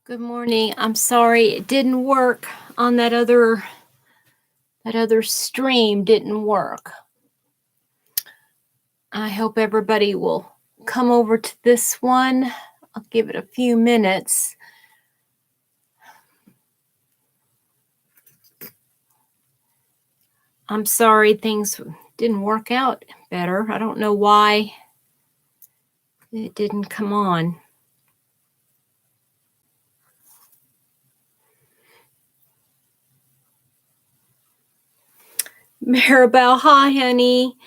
Good morning. I'm sorry it didn't work on that other stream didn't work. I hope everybody will come over to this one. I'll give it a few minutes. I'm sorry things didn't work out better. I don't know why it didn't come on. Maribel, hi, honey.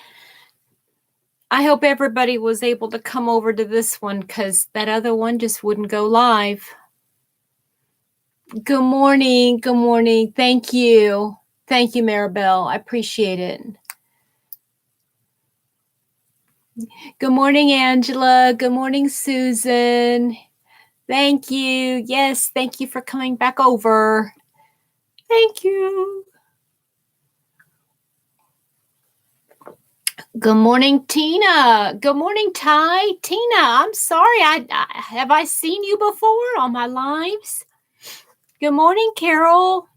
I hope everybody was able to come over to this one because that other one just wouldn't go live. Good morning. Good morning. Thank you. Thank you, Maribel. I appreciate it. Good morning, Angela. Good morning, Susan. Thank you. Yes, thank you for coming back over. Thank you. Good morning, Tina. Good morning, Ty. Tina, I'm sorry. Have I seen you before on my lives? Good morning, Carol.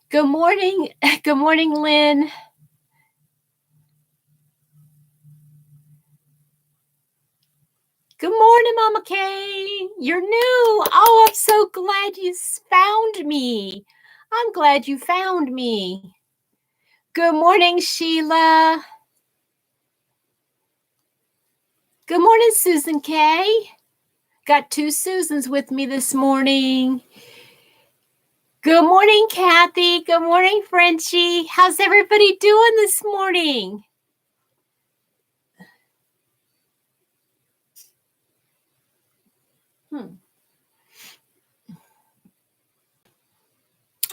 Good morning. Good morning, Lynn. Good morning, Mama Kay. You're new. Oh, I'm so glad you found me. I'm glad you found me. Good morning, Sheila. Good morning, Susan Kay. Got two Susans with me this morning. Good morning, Kathy. Good morning, Frenchie. How's everybody doing this morning?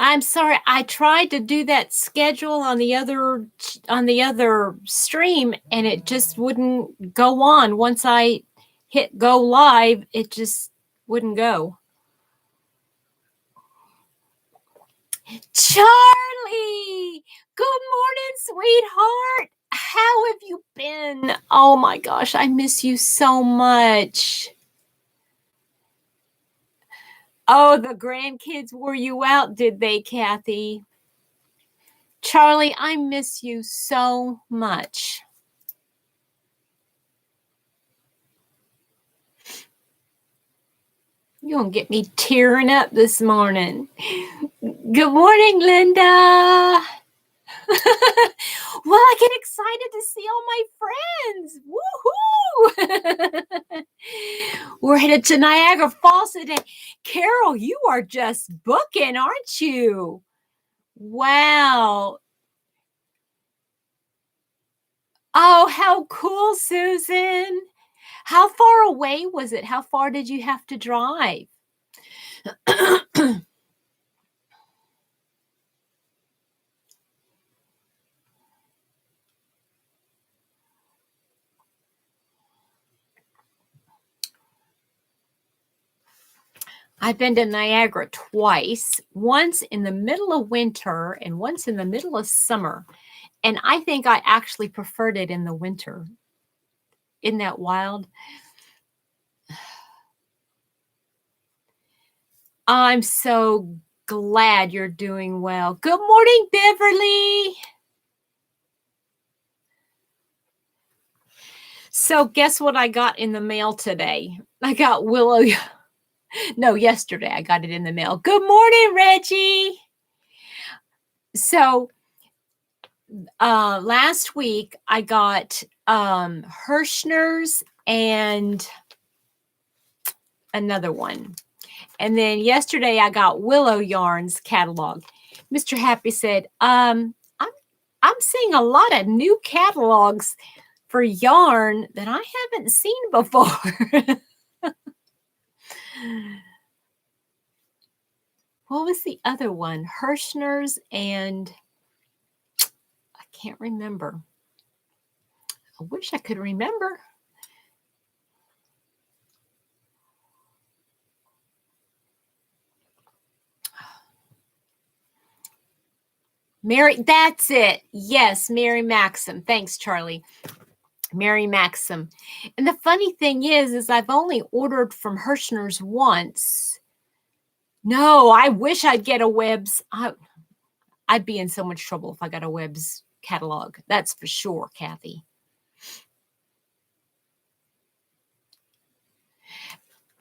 I'm sorry. I tried to do that schedule on the other stream, and it just wouldn't go on. Once I hit go live, it just wouldn't go. Charlie, good morning, sweetheart. How have you been? Oh my gosh, I miss you so much. Oh, the grandkids wore you out, did they, Kathy? Charlie, I miss you so much. You're going to get me tearing up this morning. Good morning, Linda. Well, I get excited to see all my friends. Woohoo! We're headed to Niagara Falls today. Carol, you are just booking, aren't you? Wow. Oh, how cool, Susan. How far away was it? How far did you have to drive? I've been to Niagara twice, once in the middle of winter and once in the middle of summer. And I think I actually preferred it in the winter. Isn't that wild? I'm so glad you're doing well. Good morning, Beverly. So guess what I got in the mail today? I got Willow. No, yesterday I got it in the mail. Good morning, Reggie. So last week I got Hirschner's and another one. And then yesterday I got Willow Yarns catalog. Mr. Happy said, I'm seeing a lot of new catalogs for yarn that I haven't seen before. What was the other one? Hirschner's and I can't remember. I wish I could remember. Mary, that's it. Yes, Mary Maxim. Thanks, Charlie. Mary Maxim. And the funny thing is I've only ordered from Hirschner's once. No, I wish I'd get a Webb's. I'd be in so much trouble if I got a Webb's catalog. That's for sure, Kathy.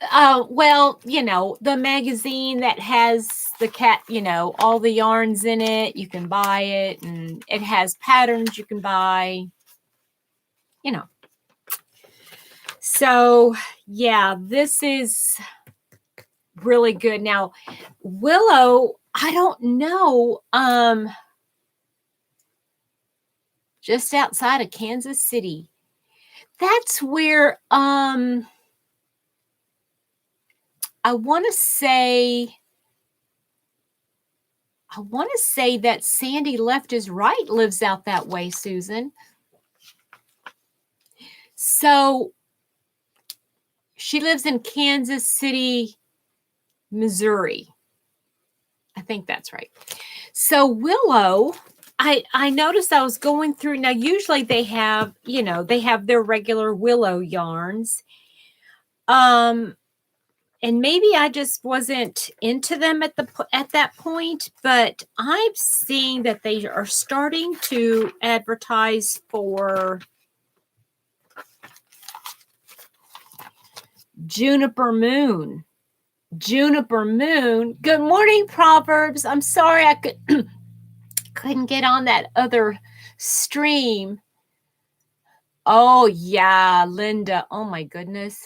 Well, the magazine that has the all the yarns in it, you can buy it, and it has patterns you can buy, So, yeah, this is really good. Now, Willow, I don't know, just outside of Kansas City. That's where, I want to say that Sandy Left Is Right lives out that way, Susan. So she lives in Kansas City, Missouri. I think that's right. So Willow, I noticed I was going through. Now, usually they have, they have their regular Willow yarns. And maybe I just wasn't into them at that point, but I'm seeing that they are starting to advertise for Juniper Moon. Juniper Moon. Good morning, Proverbs. I'm sorry I couldn't get on that other stream. Oh, yeah, Linda. Oh, my goodness.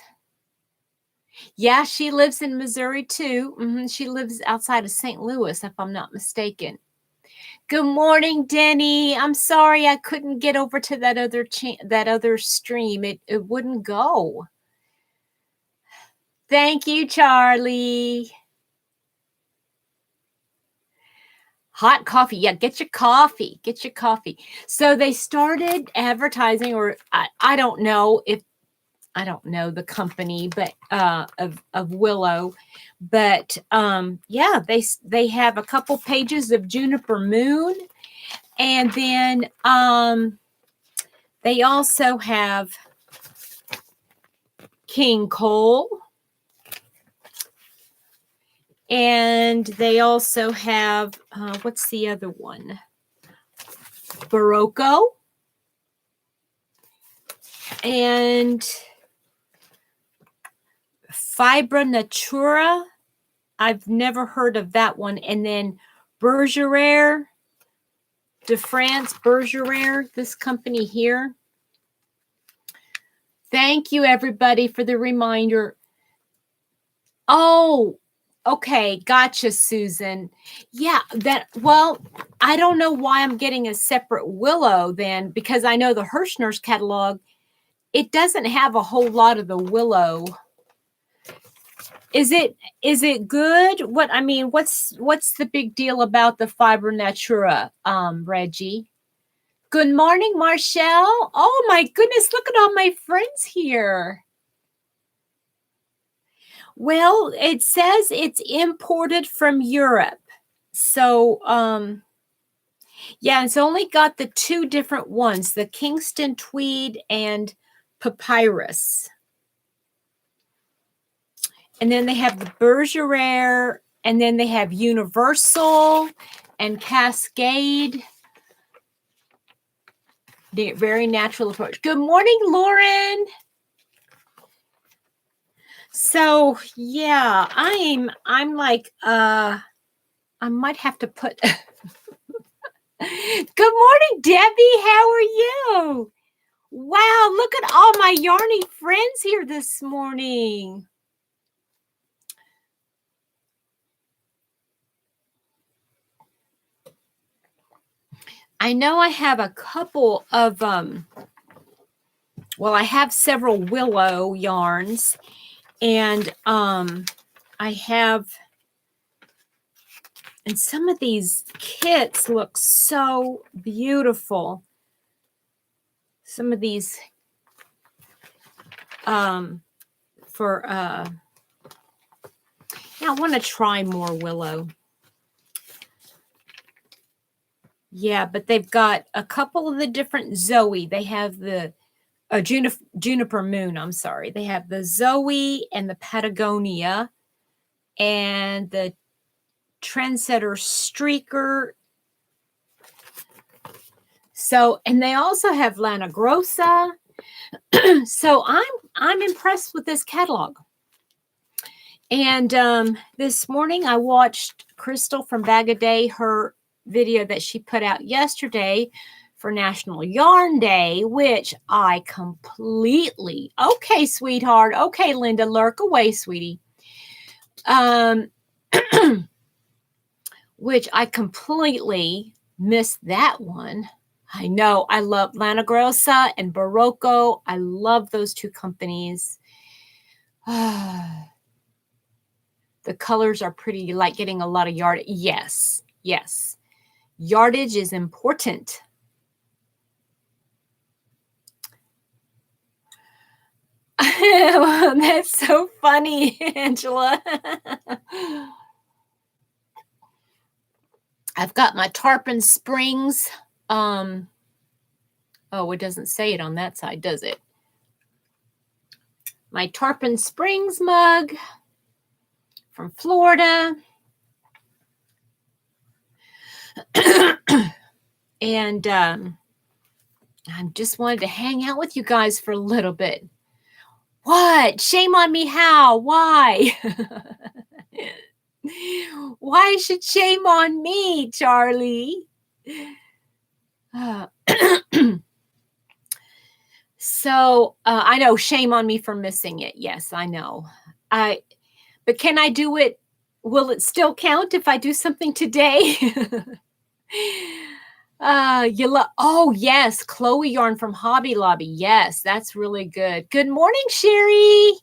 Yeah, she lives in Missouri, too. She lives outside of St. Louis, if I'm not mistaken. Good morning, Denny. I'm sorry I couldn't get over to that other stream. It wouldn't go. Thank you, Charlie. Hot coffee. Yeah, get your coffee. Get your coffee. So they started advertising, or I don't know the company, but of Willow, but yeah, they have a couple pages of Juniper Moon, and then they also have King Cole, and they also have what's the other one? Berroco, and Fibra Natura. I've never heard of that one. And then Bergerac de France, Bergerac, this company here. Thank you, everybody, for the reminder. Oh, okay. Gotcha, Susan. Yeah, well, I don't know why I'm getting a separate Willow then, because I know the Hirschner's catalog, it doesn't have a whole lot of the Willow. Is it good? What's the big deal about the Fibra Natura, Reggie? Good morning, Marshall. Oh my goodness, look at all my friends here. Well, it says it's imported from Europe. So, yeah, it's only got the two different ones, the Kingston Tweed and Papyrus. And then they have the Bergerac, and then they have Universal and Cascade. The very natural approach. Good morning, Lauren. So yeah, I'm like, I might have to put. Good morning, Debbie. How are you? Wow, look at all my yarny friends here this morning. I know I have a couple of, well, I have several Willow yarns, and I have, and some of these kits look so beautiful. Some of these for, yeah, I want to try more Willow. Yeah, but they've got a couple of the different Zoe. They have the Juniper Moon, I'm sorry. They have the Zoe and the Patagonia and the Trendsetter Streaker. So, and they also have Lana Grossa. So I'm impressed with this catalog. And this morning I watched Crystal from Bag a Day, her video that she put out yesterday for National Yarn Day, which I completely, okay, sweetheart. Okay, Linda, lurk away, sweetie. Which I completely missed that one. I know. I love Lana Grossa and Berroco. I love those two companies. The colors are pretty. You like getting a lot of yardage. Yes, yes. Yardage is important. That's so funny, Angela. I've got my Tarpon Springs. Oh, it doesn't say it on that side, does it? My Tarpon Springs mug from Florida. And I just wanted to hang out with you guys for a little bit. What? Shame on me how? Why? Why should shame on me, Charlie? So I know, shame on me for missing it. Yes, I know. But can I do it? Will it still count if I do something today? Oh yes, Chloe yarn from Hobby Lobby. Yes, that's really good. Good morning, Sherry.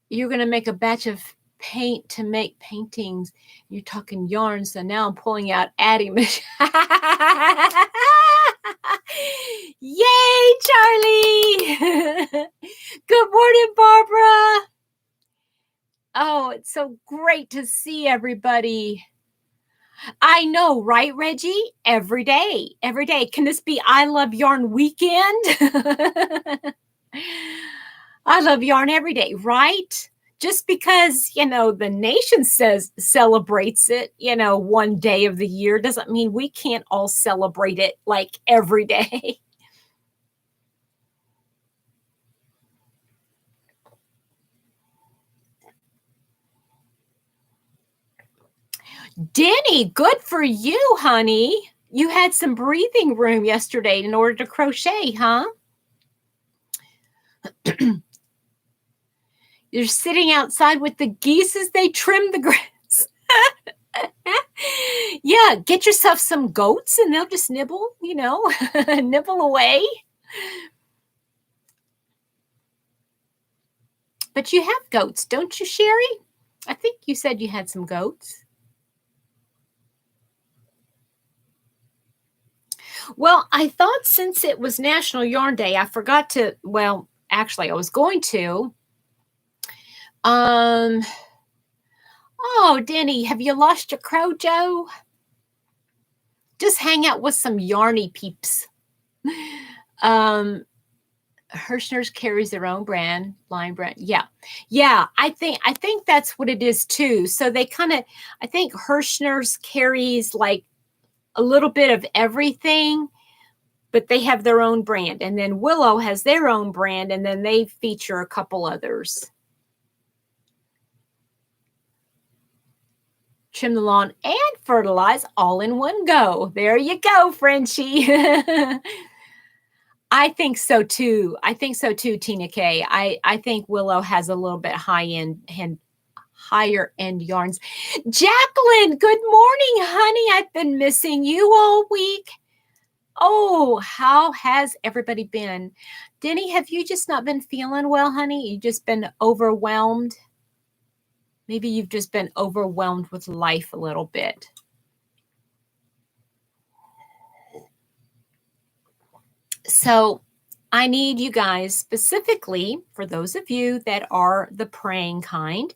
You're gonna make a batch of paint to make paintings. You're talking yarn, so now I'm pulling out adding machine. Yay, Charlie! Good morning, Barbara. Oh, it's so great to see everybody. I know, right, Reggie? Every day, every day. Can this be I Love Yarn weekend? I love yarn every day, right? Just because, you know, the nation celebrates it, you know, one day of the year doesn't mean we can't all celebrate it like every day. Denny, good for you, honey. You had some breathing room yesterday in order to crochet, huh? You're sitting outside with the geese as they trim the grass. Yeah, get yourself some goats and they'll just nibble, you know, nibble away. But you have goats, don't you, Sherry? I think you said you had some goats. Well, I thought since it was National Yarn Day, I forgot to, well, actually, I was going to. Oh, Denny, have you lost your crow, Joe? Just hang out with some yarny peeps. Hirschner's carries their own brand, line brand. Yeah. I think that's what it is too. So they kind of, I think Hirschner's carries like a little bit of everything, but they have their own brand. And then Willow has their own brand, and then they feature a couple others. Trim the lawn and fertilize all in one go. There you go, Frenchie. I think so too. Tina K. I think Willow has a little bit higher end yarns. Jacqueline, good morning, honey. I've been missing you all week. Oh, how has everybody been? Denny, have you just not been feeling well, honey? You've just been overwhelmed? Maybe you've just been overwhelmed with life a little bit. So I need you guys, specifically for those of you that are the praying kind,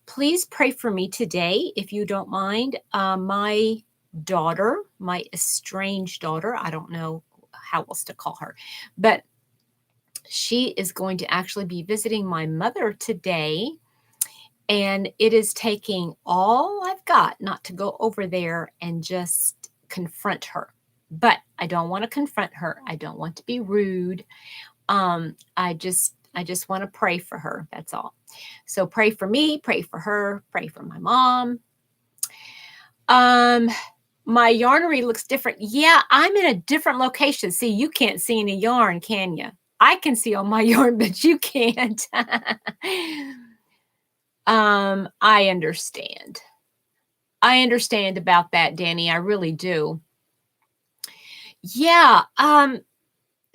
please pray for me today, if you don't mind. My daughter, my estranged daughter, I don't know how else to call her, but She is going to actually be visiting my mother today. And it is taking all I've got not to go over there and just confront her. But I don't want to confront her. I don't want to be rude. I just want to pray for her. That's all. So pray for me, pray for her, pray for my mom. My yarnery looks different. Yeah, I'm in a different location. See, you can't see any yarn, can you? I can see all my yarn, but you can't. I understand. I understand about that, Danny. I really do. Yeah.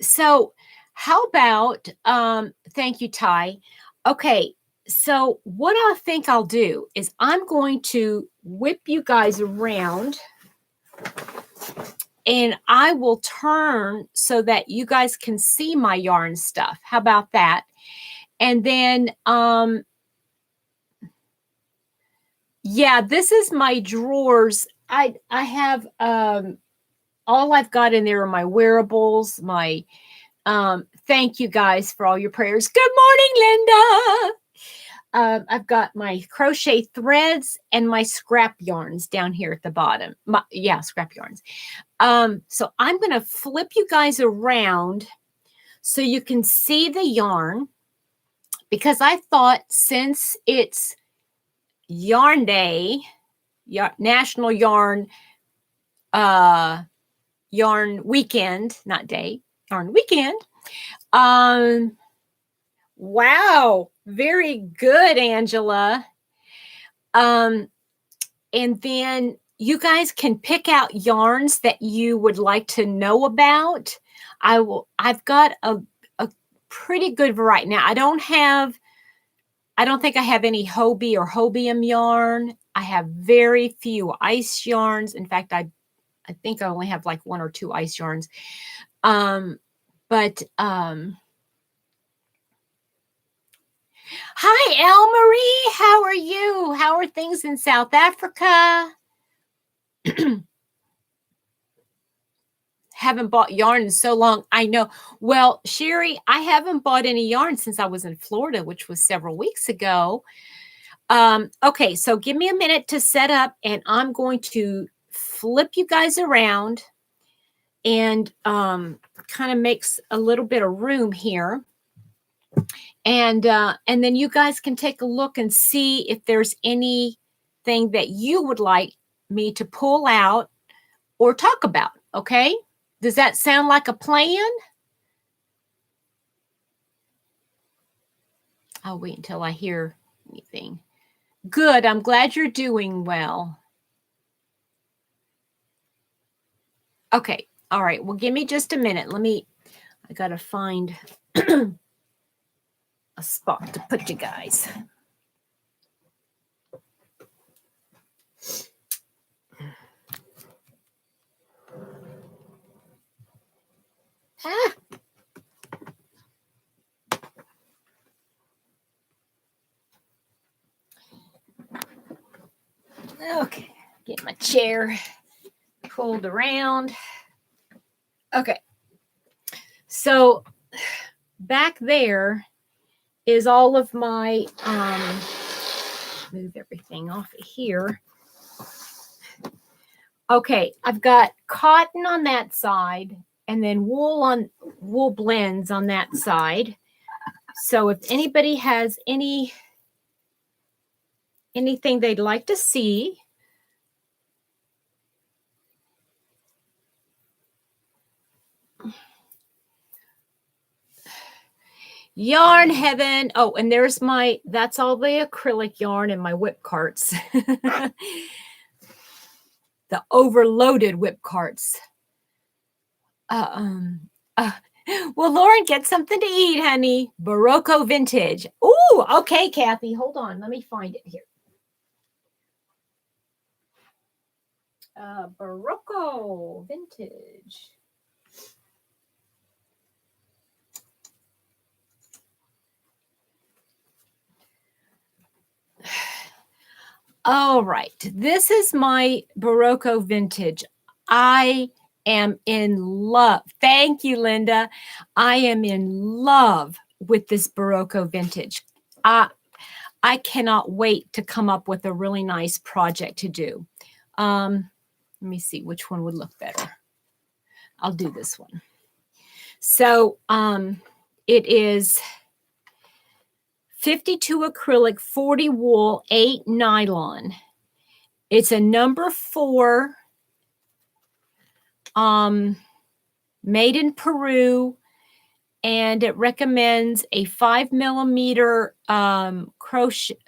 So how about, thank you, Ty. Okay. So what I think I'll do is I'm going to whip you guys around and I will turn so that you guys can see my yarn stuff. How about that? And then, yeah, this is my drawers. I have, all I've got in there are my wearables, my, thank you guys for all your prayers. Good morning, Linda. I've got my crochet threads and my scrap yarns down here at the bottom. Scrap yarns. So I'm going to flip you guys around so you can see the yarn, because I thought since it's Yarn Day, National Yarn Weekend, not day, Yarn Weekend. Wow, very good, Angela. And then you guys can pick out yarns that you would like to know about. I've got a pretty good variety. Now, I don't think I have any Hobie or Hobium yarn. I have very few ice yarns. In fact, I think I only have like 1 or 2 ice yarns. Hi, Elmarie. How are you? How are things in South Africa? Haven't bought yarn in so long. I know. Well, Sherry, I haven't bought any yarn since I was in Florida, which was several weeks ago. Okay, so give me a minute to set up, and I'm going to flip you guys around and kind of makes a little bit of room here. And then you guys can take a look and see if there's anything that you would like me to pull out or talk about. Okay? Does that sound like a plan? I'll wait until I hear anything. Good. I'm glad you're doing well. Okay. All right. Well, give me just a minute. I got to find a spot to put you guys. Okay, get my chair pulled around. Okay, so back there is all of my, move everything off of here. Okay, I've got cotton on that side and then wool blends on that side. So if anybody has anything they'd like to see, Yarn Heaven. Oh, and there's that's all the acrylic yarn in my whip carts. The overloaded whip carts. Well, Lauren, get something to eat, honey. Berroco Vintage. Ooh, okay, Kathy. Hold on. Let me find it here. Berroco Vintage. All right. This is my Berroco Vintage. I am in love. Thank you, Linda. I am in love with this Berroco Vintage. I cannot wait to come up with a really nice project to do. Let me see which one would look better. I'll do this one. So it is 52 acrylic, 40 wool, 8 nylon. It's a number 4, made in Peru, and it recommends a 5 millimeter crochet.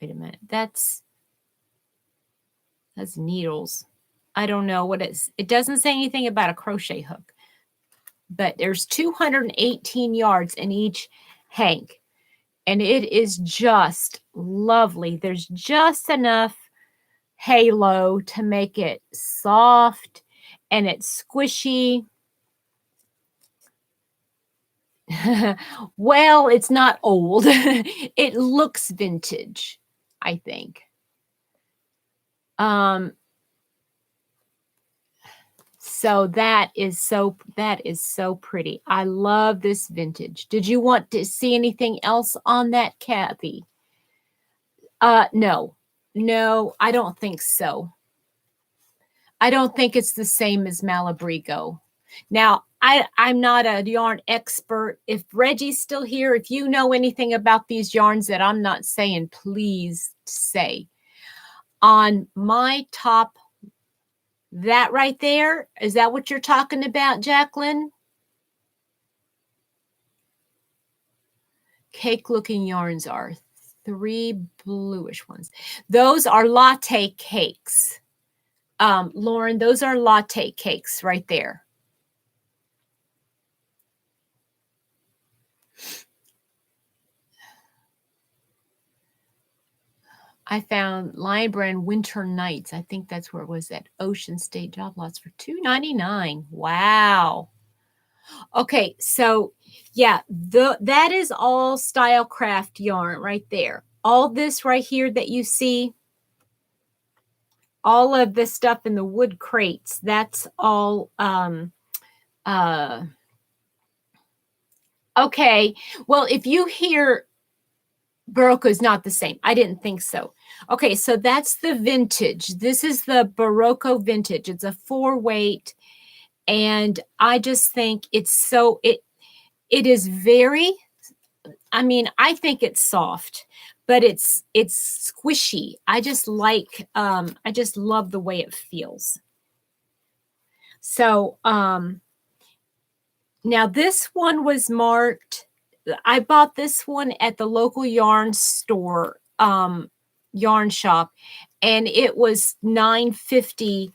Wait a minute, that's needles. I don't know what it doesn't say anything about a crochet hook, but there's 218 yards in each hank, and it is just lovely. There's just enough halo to make it soft, and it's squishy. Well, it's not old. It looks vintage, I think. So that is so pretty. I love this vintage. Did you want to see anything else on that, Kathy? No, I don't think so. I don't think it's the same as Malabrigo. Now, I'm not a yarn expert. If Reggie's still here, if you know anything about these yarns that I'm not saying, please say. On my top, that right there, is that what you're talking about, Jacqueline? Cake-looking yarns are 3 bluish ones. Those are latte cakes. Lauren, those are latte cakes right there. I found Lion Brand Winter Nights. I think that's where it was at Ocean State Job Lots for $2.99. Wow. Okay, so yeah, that is all Stylecraft yarn right there. All this right here that you see, all of the stuff in the wood crates, that's all okay. Well, if you hear Berroco is not the same. I didn't think so. Okay, so that's the vintage. This is the Berroco Vintage. It's a 4-weight, and I just think it's so it is very, I mean, I think it's soft, but it's squishy. I just like I just love the way it feels. So now this one was marked. I bought this one at the local yarn store, yarn shop, and it was $9.50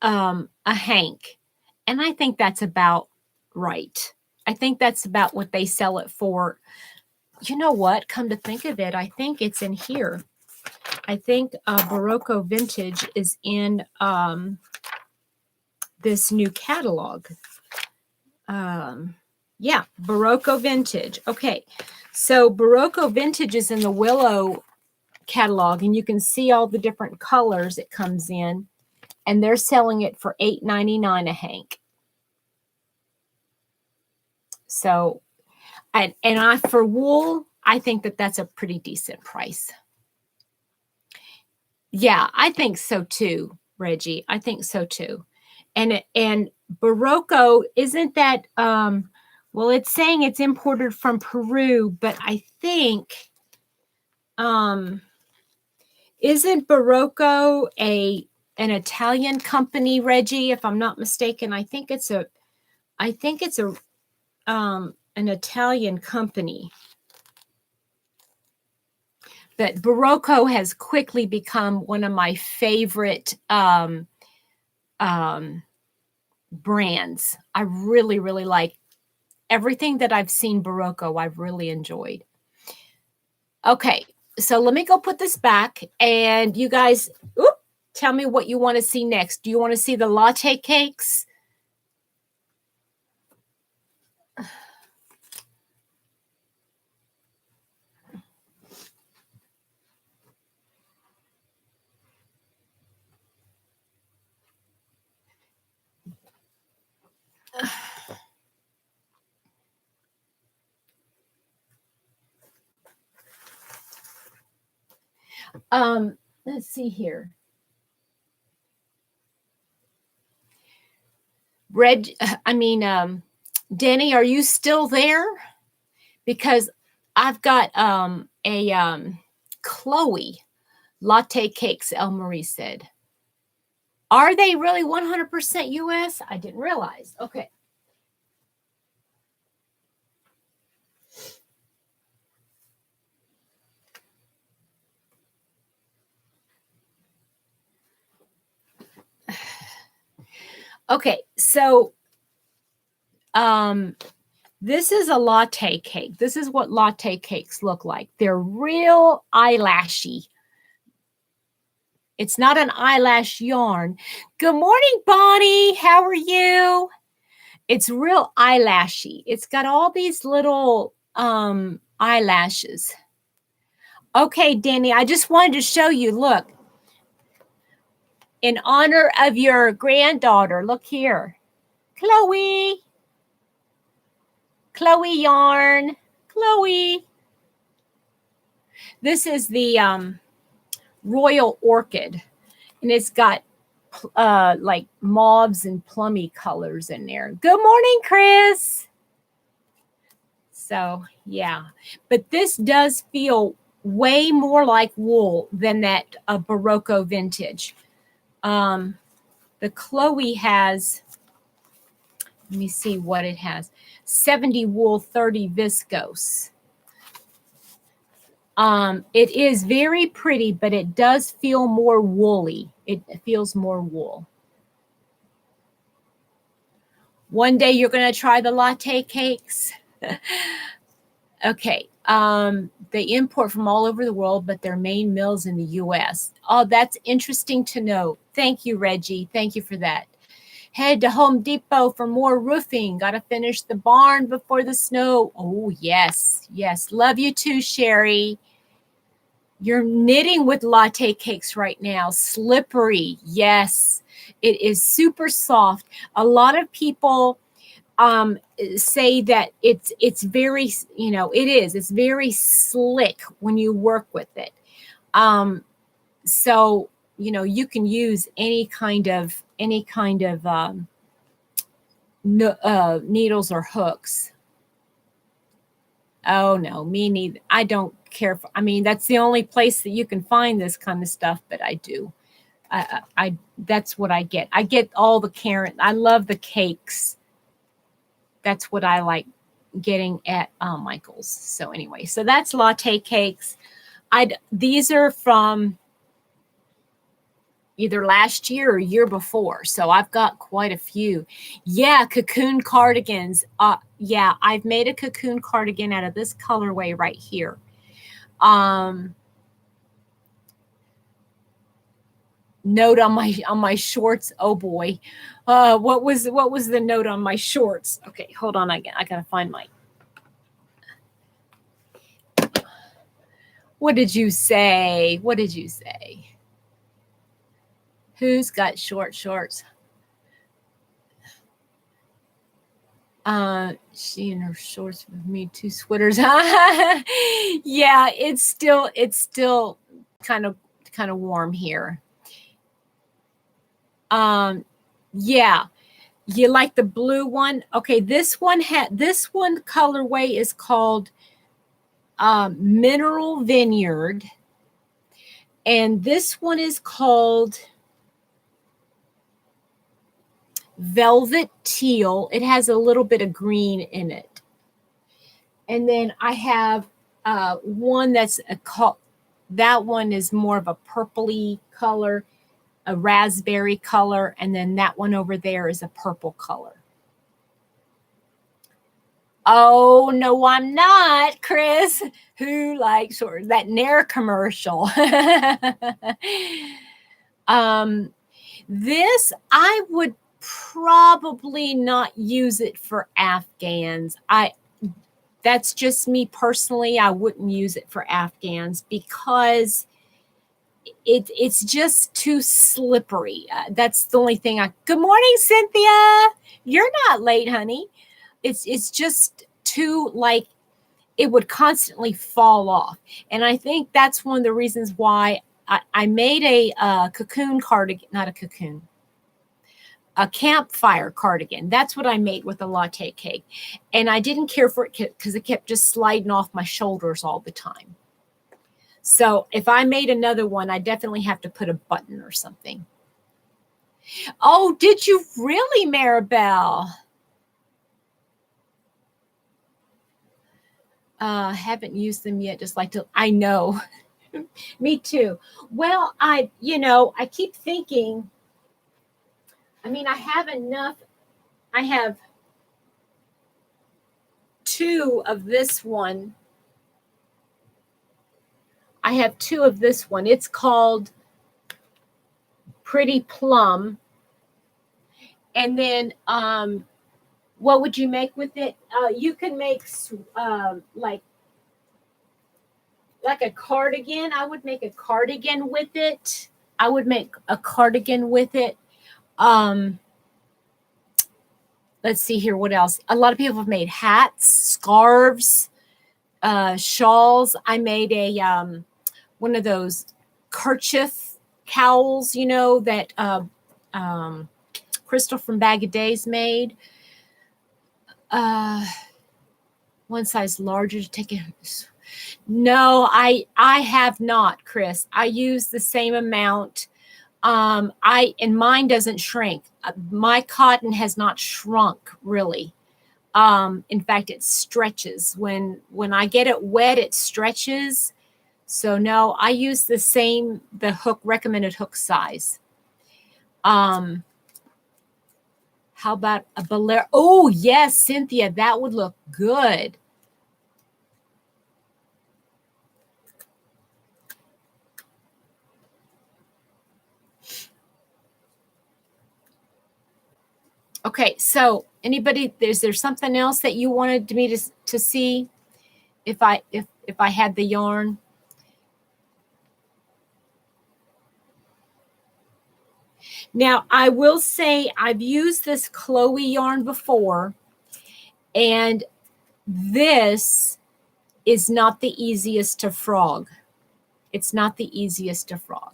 a hank. And I think that's about right. I think that's about what they sell it for. You know what? Come to think of it, I think it's in here. I think Berroco Vintage is in this new catalog. Yeah, Berroco Vintage. Okay, so Berroco Vintage is in the Willow catalog, and you can see all the different colors it comes in, and they're selling it for $8.99 a hank. So, and for wool, I think that's a pretty decent price. Yeah, I think so too, Reggie. I think so too. And Berroco, isn't that well, it's saying it's imported from Peru, but I think isn't Berroco an Italian company, Reggie, if I'm not mistaken? I think it's an Italian company. But Berroco has quickly become one of my favorite brands. I really, really like everything that I've seen Berroco. I've really enjoyed. Okay, so let me go put this back, and you guys, tell me what you want to see next. Do you want to see the latte cakes? Let's see here. Denny, are you still there? Because I've got a Chloe latte cakes, El Marie said. Are they really 100% US? I didn't realize. Okay. Okay, so this is a latte cake. This is what latte cakes look like. They're real eyelashy. It's not an eyelash yarn. Good morning, Bonnie. How are you? It's real eyelashy. It's got all these little eyelashes. Okay, Danny, I just wanted to show you. Look, in honor of your granddaughter, look here. Chloe yarn. Chloe. This is the Royal Orchid, and it's got like mauves and plummy colors in there. Good morning, Chris. So yeah, but this does feel way more like wool than that Berroco Vintage. The Chloe has, let me see what it has, 70 wool, 30 viscose. It is very pretty, but it does feel more woolly. It feels more wool. One day you're going to try the latte cakes. Okay. They import from all over the world, but their main mill's in the U.S. Oh, that's interesting to know. Thank you, Reggie. Thank you for that. Head to Home Depot for more roofing. Got to finish the barn before the snow. Oh, yes. Yes. Love you too, Sherry. You're knitting with latte cakes right now. Slippery. Yes. It is super soft. A lot of people say that it's very, you know, it's very slick when you work with it. So, you know, you can use any kind of needles or hooks. Oh no, me neither. I don't care for, I mean, that's the only place that you can find this kind of stuff, but I do. I that's what I get. I get all the Karen. I love the cakes. That's what I like getting at Michael's. So anyway, so that's latte cakes. These are from either last year or year before. So I've got quite a few. Yeah, cocoon cardigans. Yeah, I've made a cocoon cardigan out of this colorway right here. Note on my shorts. Oh boy. What was the note on my shorts? Okay, hold on. I gotta find my. What did you say? What did you say? Who's got short shorts? She and her shorts with me, 2 sweaters. Yeah, it's still kind of warm here. Yeah. You like the blue one? Okay, this one colorway is called Mineral Vineyard. And this one is called Velvet Teal. It has a little bit of green in it. And then I have one that's that one is more of a purpley color, a raspberry color, and then that one over there is a purple color. Oh, no, I'm not, Chris. Who likes that Nair commercial? This, I would probably not use it for Afghans. That's just me personally. I wouldn't use it for Afghans because it's just too slippery. That's the only thing. Good morning, Cynthia. You're not late, honey. It's just too, like, it would constantly fall off. And I think that's one of the reasons why I made a cocoon cardigan, not a cocoon, a campfire cardigan. That's what I made with a latte cake. And I didn't care for it because it kept just sliding off my shoulders all the time. So if I made another one, I definitely have to put a button or something. Oh, did you really, Maribel? Haven't used them yet. Just like to, I know. Me too. Well, I keep thinking, I mean, I have enough. I have 2 of this one. I have 2 of this one. It's called Pretty Plum. And then, what would you make with it? You can make like a cardigan. I would make a cardigan with it. Let's see here. What else? A lot of people have made hats, scarves, shawls. I made a one of those kerchief cowls, that Crystal from Bag of Days made. One size larger to take it. No, I have not, Chris. I use the same amount. And mine doesn't shrink. My cotton has not shrunk really. In fact, it stretches. When I get it wet, it stretches. So no, I use the recommended hook size. How about a bolero? Oh yes, Cynthia, that would look good. Okay, so anybody, is there something else that you wanted me to see if I had the yarn? Now, I will say I've used this Chloe yarn before, and this is not the easiest to frog. It's not the easiest to frog.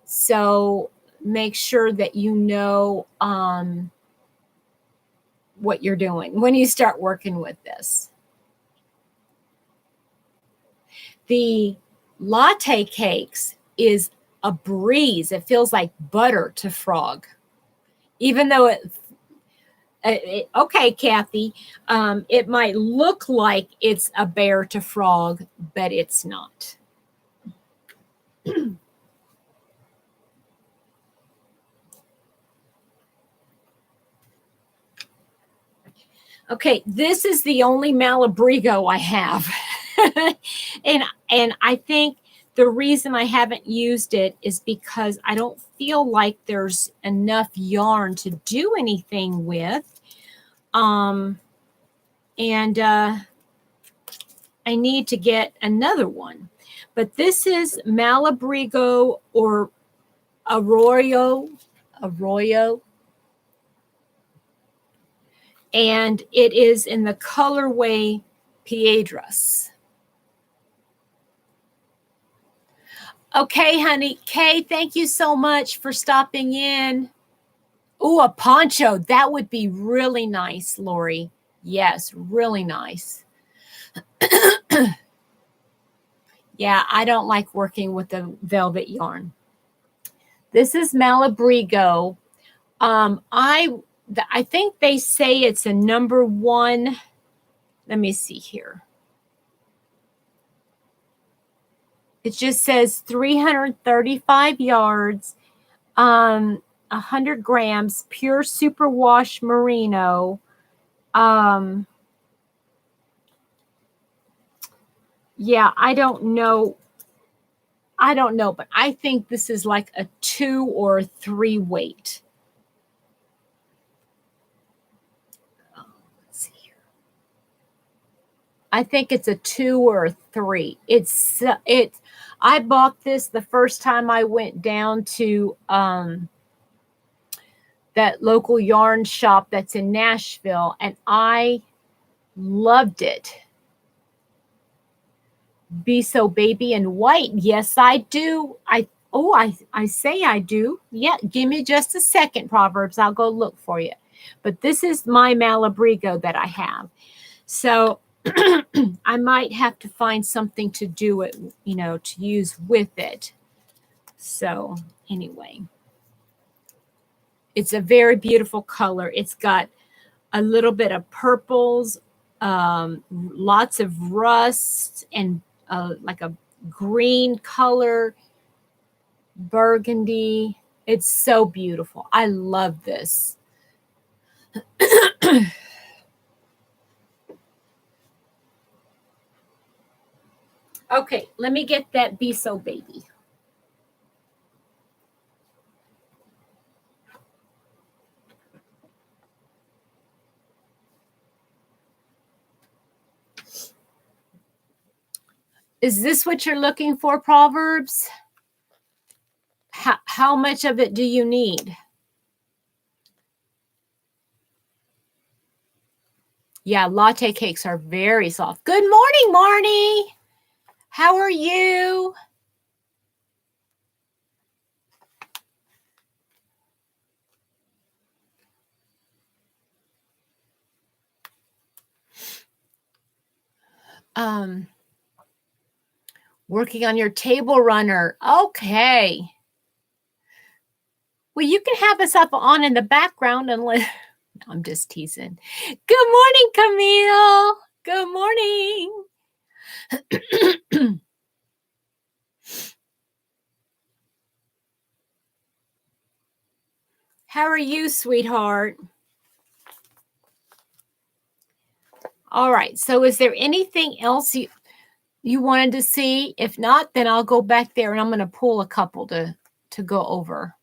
So make sure that you know what you're doing when you start working with this. The latte cakes is a breeze. It feels like butter to frog, even though okay, Kathy, it might look like it's a bear to frog, but it's not. Okay, this is the only Malabrigo I have. and I think the reason I haven't used it is because I don't feel like there's enough yarn to do anything with. And I need to get another one. But this is Malabrigo or Arroyo. And it is in the colorway Piedras. Okay, honey. Kay, thank you so much for stopping in. Ooh, a poncho. That would be really nice, Lori. Yes, really nice. Yeah, I don't like working with the velvet yarn. This is Malabrigo. I think they say it's a number 1. Let me see here. It just says 335 yards, 100 grams, pure superwash merino. Yeah, I don't know, but I think this is like a 2 or 3 weight. Let's see here. I think it's a 2 or a 3. I bought this the first time I went down to that local yarn shop that's in Nashville, and I loved it. Be So Baby in white. Yes, I do. I say I do. Yeah, give me just a second, Proverbs. I'll go look for you. But this is my Malabrigo that I have. So I might have to find something to do it, to use with it. So anyway, it's a very beautiful color. It's got a little bit of purples, lots of rust, and like a green color, burgundy. It's so beautiful. I love this. Okay, let me get that Be So Baby. Is this what you're looking for, Proverbs? How much of it do you need? Yeah, latte cakes are very soft. Good morning, Marnie. How are you? Working on your table runner. Okay. Well, you can have us up on in the background and let. I'm just teasing. Good morning, Camille. Good morning. How are you, sweetheart? All right. So is there anything else you wanted to see? If not, then I'll go back there and I'm going to pull a couple to go over.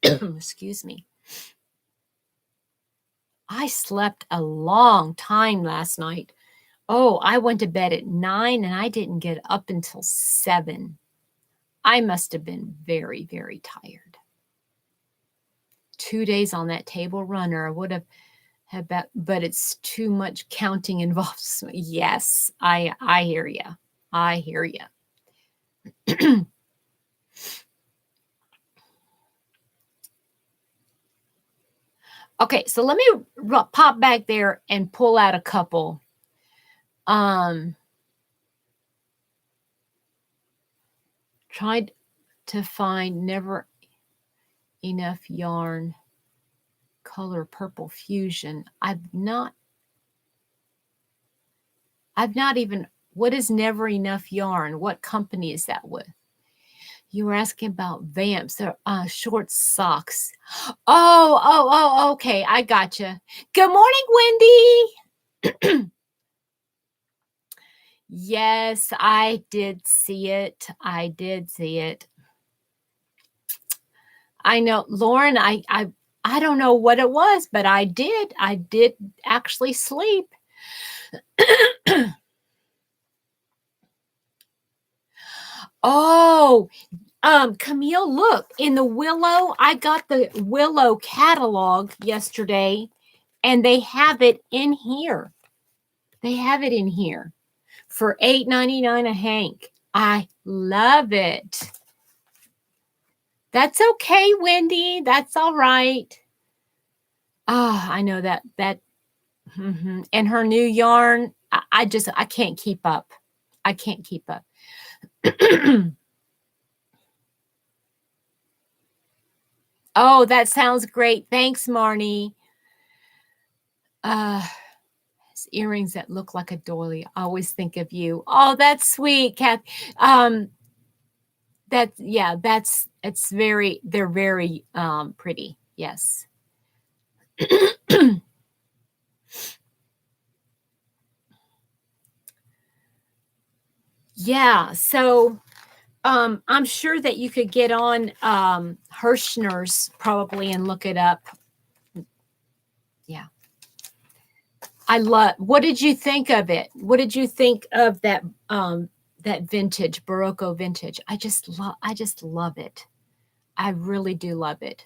Excuse me. I slept a long time last night. Oh, I went to bed at 9 and I didn't get up until 7. I must have been very, very tired. 2 days on that table runner, I would have had that, but it's too much counting involved. Yes, I hear you. I hear you. Okay, so let me pop back there and pull out a couple. Tried to find Never Enough Yarn color purple fusion. I've not even, what is Never Enough Yarn? What company is that with? You were asking about Vamps. They're short socks. Oh, okay. I gotcha. Good morning, Wendy. Yes, I did see it. I did see it. I know, Lauren, I don't know what it was, but I did actually sleep. Oh, Camille, look, in the Willow, I got the Willow catalog yesterday, and they have it in here. They have it in here for $8.99 a hank. I love it. That's okay, Wendy. That's all right. Oh, I know that. And her new yarn, I can't keep up. I can't keep up. Oh, that sounds great. Thanks, Marnie. Earrings that look like a doily. I always think of you. Oh, that's sweet, Kath. It's very, they're very pretty. Yes. Yeah. So I'm sure that you could get on Hirschner's probably and look it up. Yeah. What did you think of it? What did you think of that that vintage, Berroco vintage? I just love it. I really do love it.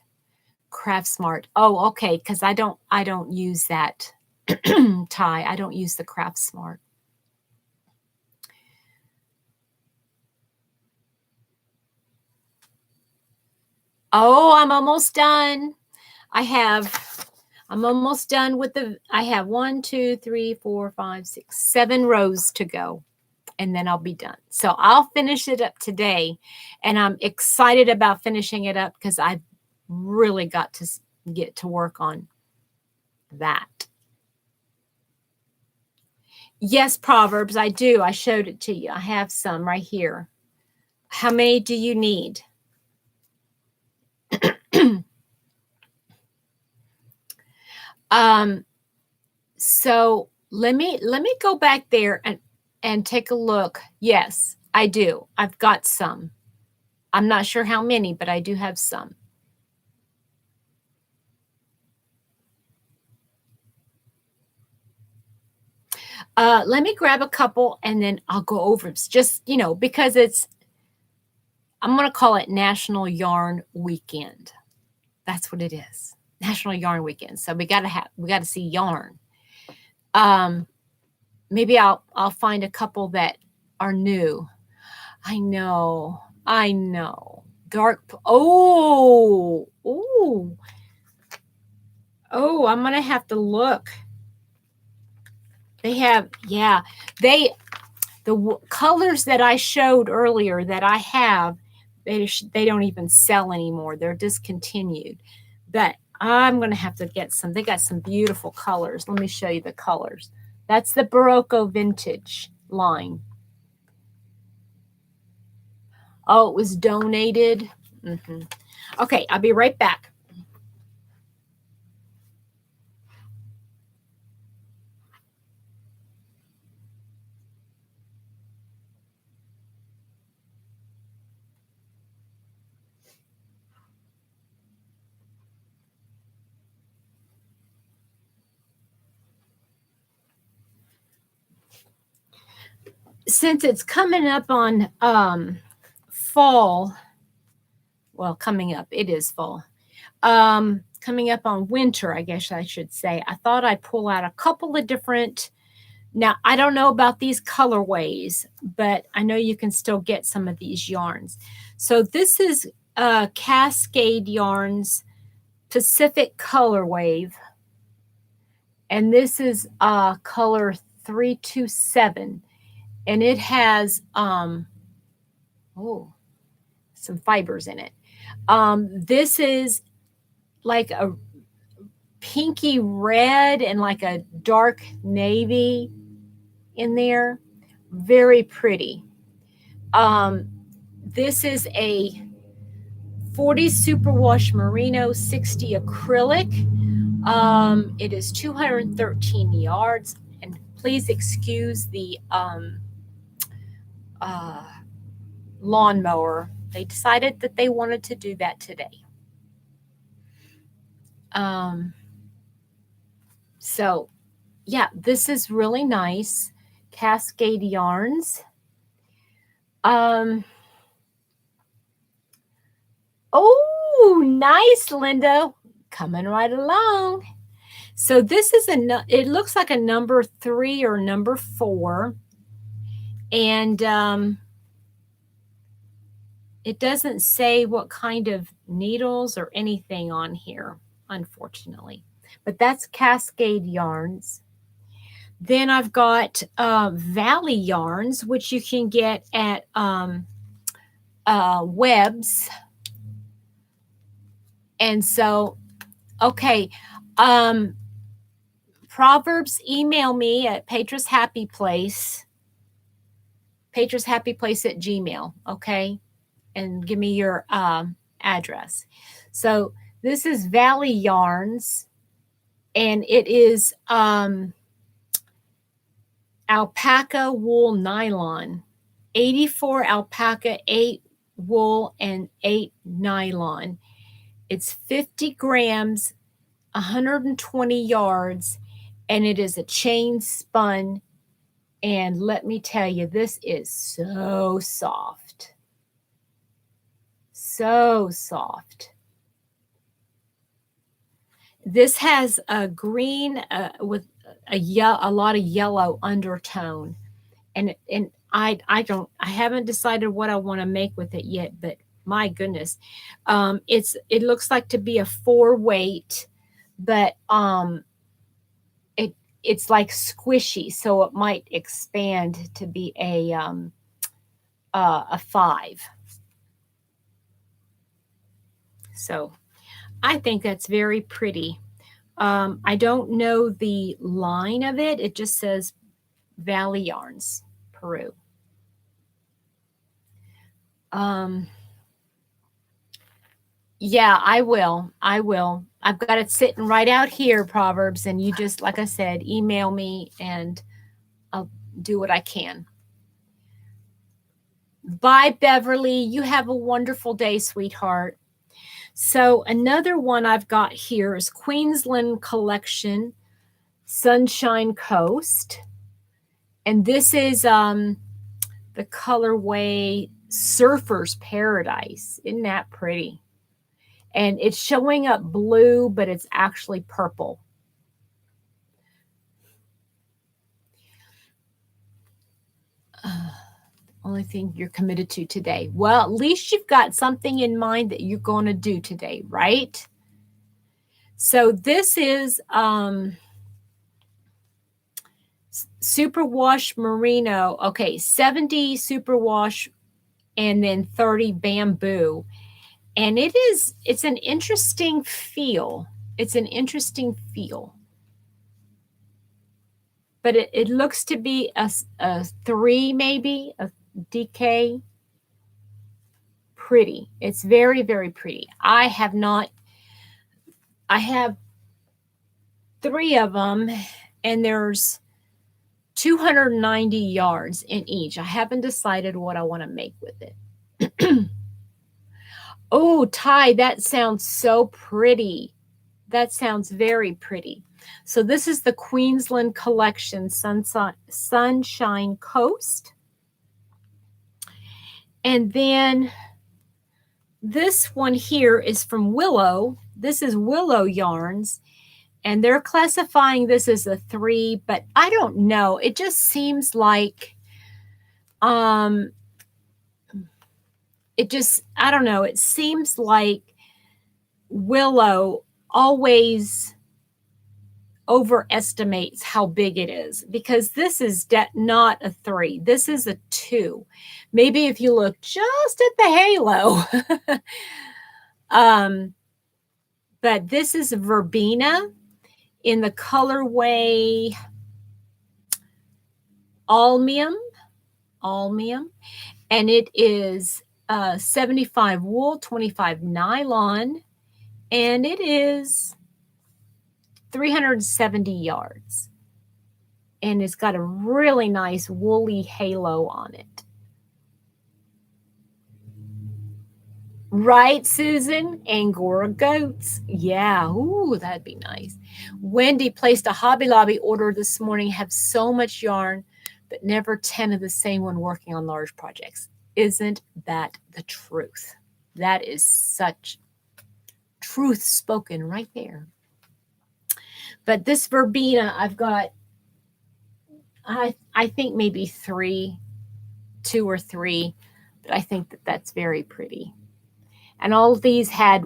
Craft Smart. Oh, okay, because I don't use that tie. I don't use the Craft Smart. Oh, I'm almost done. I'm almost done with I have 1, 2, 3, 4, 5, 6, 7 rows to go, and then I'll be done. So I'll finish it up today, and I'm excited about finishing it up because I've really got to get to work on that. Yes, Proverbs, I do. I showed it to you. I have some right here. How many do you need? So let me go back there and take a look. Yes, I do. I've got some. I'm not sure how many, but I do have some. Let me grab a couple and then I'll go over it. Just, because I'm going to call it National Yarn Weekend. That's what it is. National Yarn Weekend. So we got to see yarn. Maybe I'll find a couple that are new. I know. Dark. Oh, I'm going to have to look. They have, the colors that I showed earlier that I have, they don't even sell anymore. They're discontinued. But I'm going to have to get some. They got some beautiful colors. Let me show you the colors. That's the Berroco Vintage line. Oh, it was donated. Okay, I'll be right back. Since it's coming up on fall, well, coming up, it is fall. Coming up on winter, I guess I should say. I thought I'd pull out a couple of different. Now, I don't know about these colorways, but I know you can still get some of these yarns. So this is Cascade Yarns Pacific Color Wave. And this is color 327. And it has some fibers in it. This is like a pinky red and like a dark navy in there. Very pretty. This is a 40 superwash merino, 60 acrylic. It is 213 yards. And please excuse the lawnmower. They decided that they wanted to do that today. So yeah, this is really nice. Cascade Yarns. Oh, nice, Linda. Coming right along. So this is it looks like a number 3 or number 4. And it doesn't say what kind of needles or anything on here, unfortunately. But that's Cascade Yarns. Then I've got Valley Yarns, which you can get at Webs. And so, okay, Proverbs, email me at Petra's Happy Place at Gmail, okay? And give me your address. So this is Valley Yarns, and it is alpaca wool nylon, 84 alpaca, 8 wool, and 8 nylon. It's 50 grams, 120 yards, and it is a chain spun. And let me tell you, this is so soft. so soft. This has a green with a lot of yellow undertone, and I haven't decided what I want to make with it yet, but my goodness, it looks like to be a 4-weight, but it's like squishy, so it might expand to be a 5. So I think that's very pretty. I don't know the line of it. It just says Valley Yarns, Peru. Yeah, I will. I've got it sitting right out here, Proverbs, and you just, like I said, email me and I'll do what I can. Bye, Beverly. You have a wonderful day, sweetheart. So another one I've got here is Queensland Collection Sunshine Coast. And this is the colorway Surfer's Paradise. Isn't that pretty? And it's showing up blue, but it's actually purple. Only thing you're committed to today. Well, at least you've got something in mind that you're going to do today, right? So this is Superwash Merino. Okay, 70 Superwash and then 30 Bamboo. And it's an interesting feel. It's an interesting feel. But it looks to be a 3 maybe, a DK. Pretty. It's very, very pretty. I have 3 of them, and there's 290 yards in each. I haven't decided what I want to make with it. Oh, Ty, that sounds so pretty. That sounds very pretty. So this is the Queensland Collection Sunshine Coast. And then this one here is from Willow. This is Willow Yarns. And they're classifying this as a 3, but I don't know. It just seems like I don't know. It seems like Willow always overestimates how big it is, because this is not a 3. This is a 2. Maybe if you look just at the halo. But this is Verbena in the colorway Almium, and it is 75 wool, 25 nylon, and it is 370 yards. And it's got a really nice woolly halo on it. Right, Susan? Angora goats. Yeah, ooh, that'd be nice. Wendy placed a Hobby Lobby order this morning. Have so much yarn, but never 10 of the same when working on large projects. Isn't that the truth? That is such truth spoken right there. But this Verbena, I've got, I think maybe 2 or 3, but I think that's very pretty. And all of these have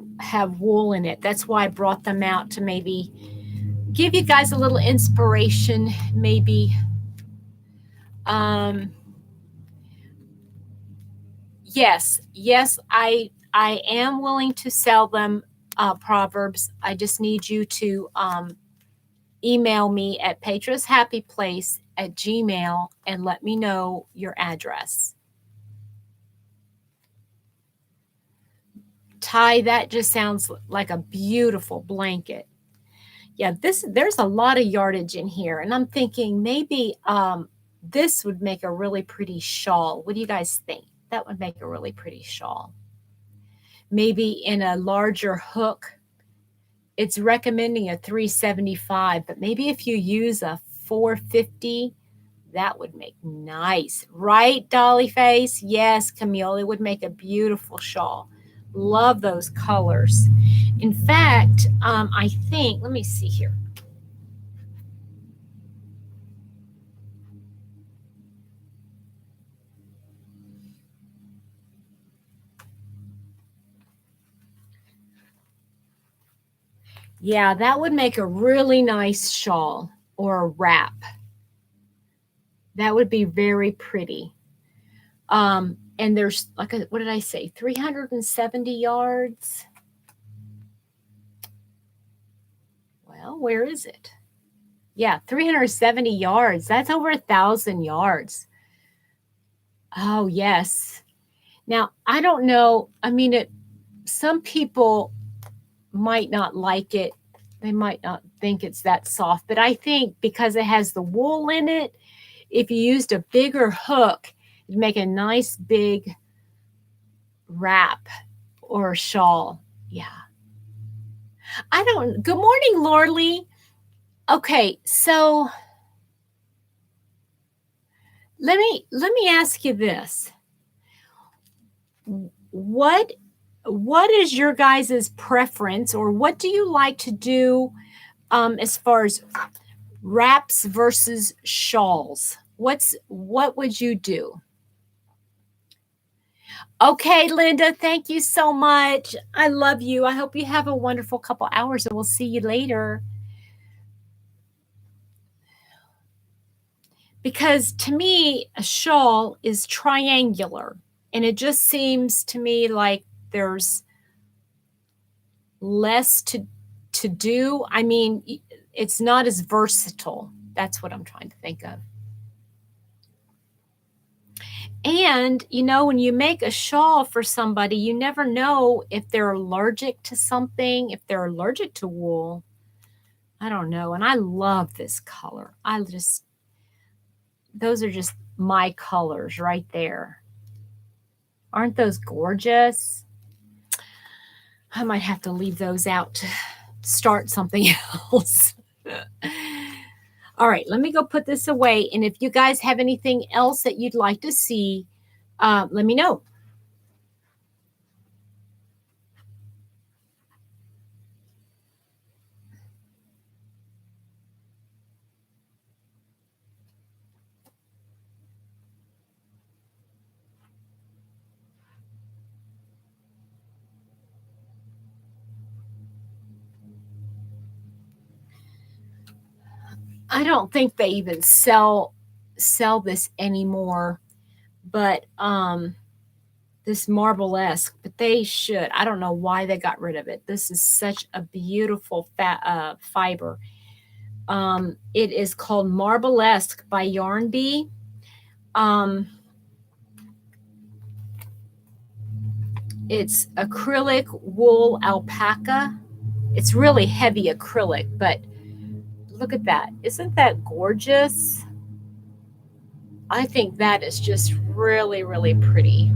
wool in it. That's why I brought them out, to maybe give you guys a little inspiration, maybe. Yes, I am willing to sell them, Proverbs. I just need you to email me at petrashappyplace@gmail and let me know your address. Ty, that just sounds like a beautiful blanket. Yeah, there's a lot of yardage in here, and I'm thinking maybe this would make a really pretty shawl. What do you guys think? That would make a really pretty shawl. Maybe in a larger hook. It's recommending a 375, but maybe if you use a 450, that would make nice. Right, Dolly Face? Yes, Camille, it would make a beautiful shawl. Love those colors. In fact, I think, let me see here. Yeah, that would make a really nice shawl or a wrap. That would be very pretty. And there's like what did I say? 370 yards. Well, where is it? Yeah, 370 yards. That's over 1,000 yards. Oh, yes. Now, I don't know. I mean, some people might not like it. They might not think it's that soft, but I think because it has the wool in it, if you used a bigger hook, it'd make a nice big wrap or shawl. Yeah. Good morning, Lorley. Okay, so let me ask you this. What is your guys' preference, or what do you like to do as far as wraps versus shawls? What would you do? Okay, Linda, thank you so much. I love you. I hope you have a wonderful couple hours, and we'll see you later. Because to me, a shawl is triangular, and it just seems to me like there's less to do. I mean, it's not as versatile. That's what I'm trying to think of. And, you know, when you make a shawl for somebody, you never know if they're allergic to something, if they're allergic to wool. I don't know. And I love this color. Those are just my colors right there. Aren't those gorgeous? I might have to leave those out to start something else. All right, let me go put this away. And if you guys have anything else that you'd like to see, let me know. I don't think they even sell this anymore, but this Marble-esque, but they should. I don't know why they got rid of it. This is such a beautiful fiber. It is called Marble-esque by Yarn Bee. It's acrylic wool alpaca. It's really heavy acrylic, but look at that. Isn't that gorgeous? I think that is just really, really pretty.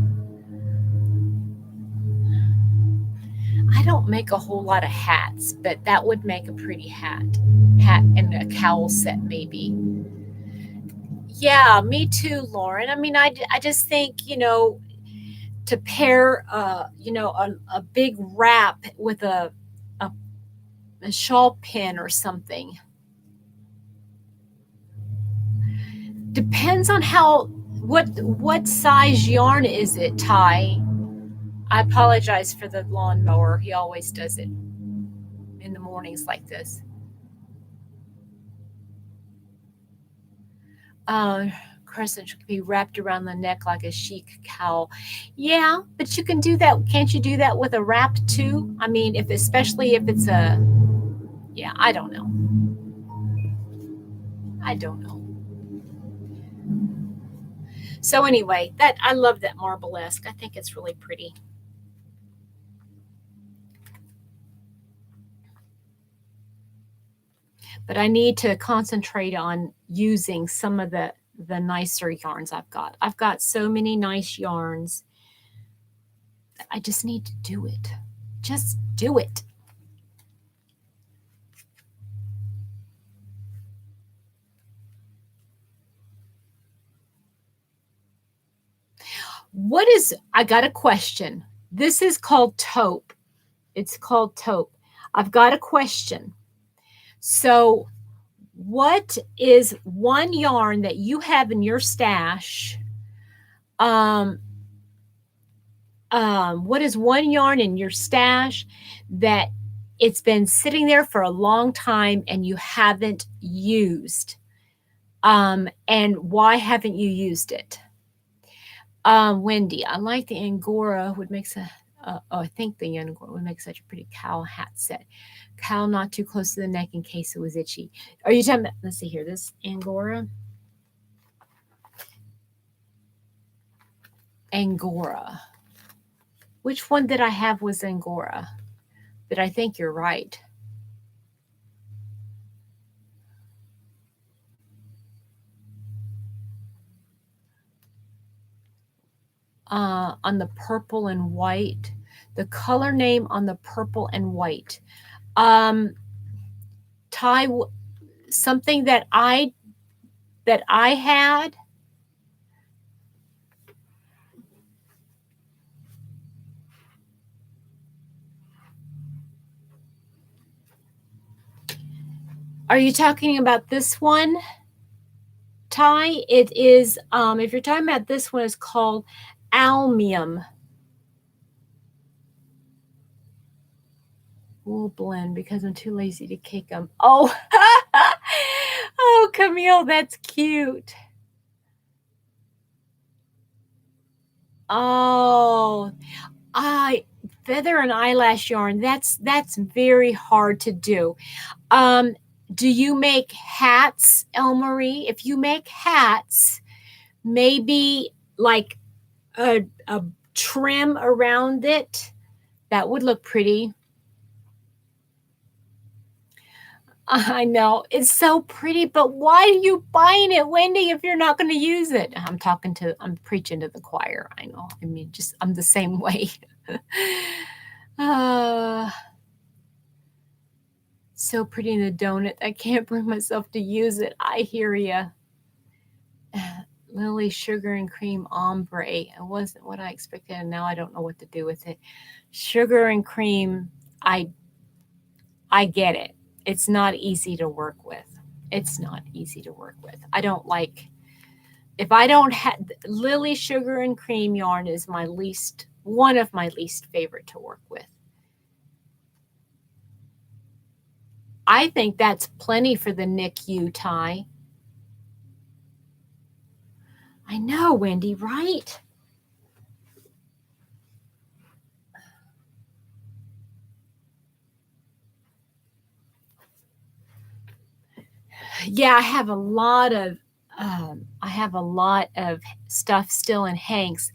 I don't make a whole lot of hats, but that would make a pretty hat and a cowl set maybe. Yeah, me too, Lauren. I mean, I just think, you know, to pair, you know, a big wrap with a shawl pin or something. Depends on what size yarn is it, Ty? I apologize for the lawnmower. He always does it in the mornings like this. Crescent should be wrapped around the neck like a chic cowl. Yeah, but you can do that. Can't you do that with a wrap too? I mean, especially if it's yeah, I don't know. I don't know. So anyway, I love that Marble-esque. I think it's really pretty. But I need to concentrate on using some of the nicer yarns I've got. I've got so many nice yarns. I just need to do it. Just do it. I got a question. This is called taupe. It's called taupe. I've got a question. So what is one yarn that you have in your stash? What is one yarn in your stash that it's been sitting there for a long time and you haven't used? And why haven't you used it? Wendy, I like the Angora would make I think the Angora would make such a pretty cowl hat set. Cowl not too close to the neck in case it was itchy. Are you talking about, let's see here, this Angora? Angora. Which one did I have was Angora? But I think you're right. On the purple and white, the color name on the purple and white. Ty, something that I had. Are you talking about this one, Ty? It is, if you're talking about this one, it's called Almium. Wool blend because I'm too lazy to cake them. Oh, oh, Camille, that's cute. Oh, feather and eyelash yarn. That's very hard to do. Do you make hats, Elmarie? If you make hats, maybe like a trim around it, that would look pretty. I know it's so pretty, but why are you buying it, Wendy, if you're not going to use it? I'm preaching to the choir. I know. I mean, I'm the same way. So pretty in the donut. I can't bring myself to use it. I hear ya. Lily sugar and cream ombre. It wasn't what I expected, and now I don't know what to do with it. Sugar and cream, I get it. It's not easy to work with. It's not easy to work with. I don't like, if I don't have, Lily sugar and cream yarn is one of my least favorite to work with. I think that's plenty for the NICU, Ty. I know, Wendy, right? Yeah, I have a lot of stuff still in Hanks.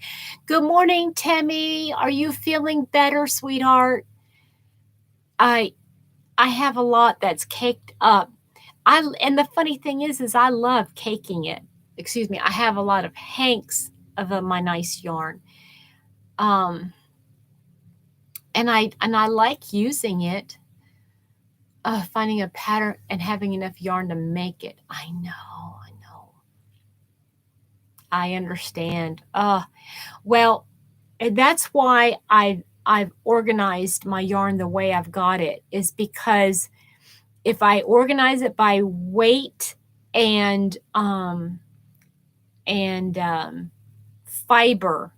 Good morning, Tammy. Are you feeling better, sweetheart? I have a lot that's caked up. And the funny thing is I love caking it. Excuse me. I have a lot of Hanks of my nice yarn. And I like using it. Finding a pattern and having enough yarn to make it. I know. I understand. Well, that's why I've organized my yarn the way I've got it, is because if I organize it by weight and fiber,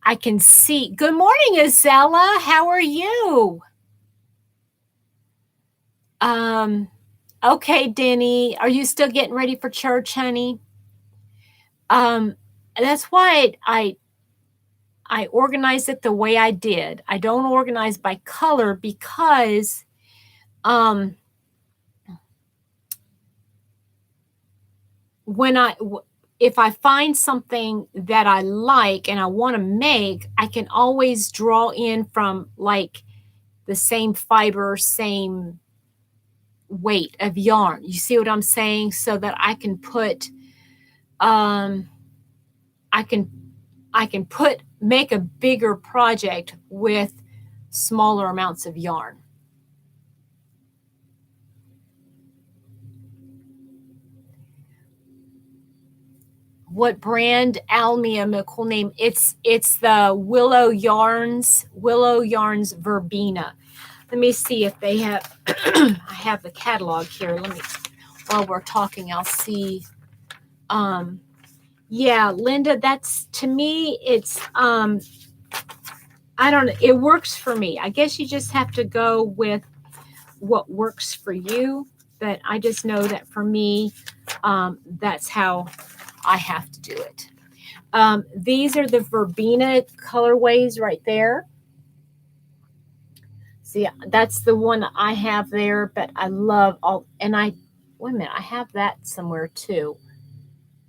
I can see. Good morning, Azella. How are you? Okay, Denny. Are you still getting ready for church, honey? That's why I organized it the way I did. I don't organize by color because if I find something that I like and I want to make, I can always draw in from like the same fiber, same weight of yarn. You see what I'm saying? So that I can put make a bigger project with smaller amounts of yarn. what brand Almium, a cool name. It's the Willow Yarns Verbena. Let me see if they have I have the catalog here. Let me, while we're talking, I'll see. Yeah, Linda, that's, to me, it's I don't know, it works for me. I guess you just have to go with what works for you, but I just know that for me, that's how I have to do it. These are the Verbena colorways right there. See, that's the one I have there, but I love all, and wait a minute, I have that somewhere too.